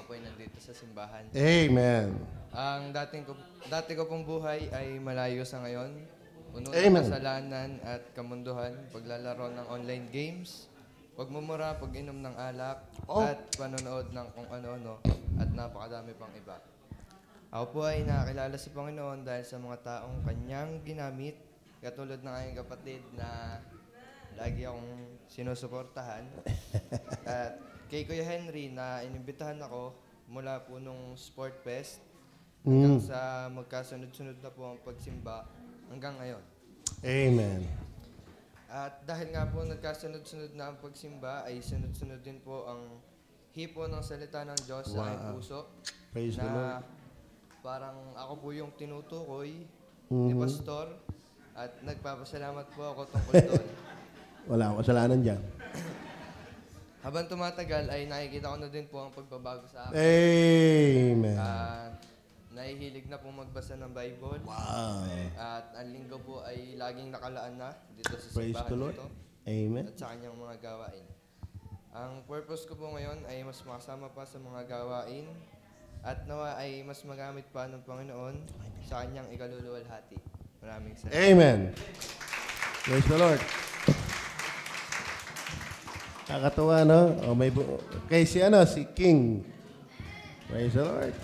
po ay nandito sa simbahan. Amen. Ang dati ko pong buhay ay malayo sa ngayon. Puno ng Amen. kasalanan at kamunduhan, paglalaro ng online games, pagmumura, pag-inom ng alak, at panonood ng kung ano-ano, at napakadami pang iba. Ako po ay nakakilala sa Panginoon dahil sa mga taong kanyang ginamit, katulad ng aking kapatid na lagi akong sinusuportahan. At kay Kuya Henry na inimbitahan ako mula po nung Sport Fest hanggang sa magkasunod-sunod na po ang pagsimba hanggang ngayon. Amen. At dahil nga po nagkasunod-sunod na ang pagsimba, ay sunod-sunod din po ang hipo ng salita ng Diyos sa aking puso. Praise the Lord. Parang ako po yung tinutukoy ni Pastor at nagpapasalamat po ako tungkol doon. Wala akong kasalanan dyan. Habang tumatagal ay nakikita ko na din po ang pagbabago sa akin. Amen. Nahihilig na po magbasa ng Bible. Wow. At ang linggo po ay laging nakalaan na dito sa Praise simbahan the Lord. nito. Amen. At sa kanyang mga gawain. Ang purpose ko po ngayon ay mas makasama pa sa mga gawain at nawa ay mas magamit pa ng Panginoon sa kanyang ikaluluwalhati. Maraming salamat. Amen. Praise the Lord. Kakatuwa, no? Kay si King. Praise the Lord.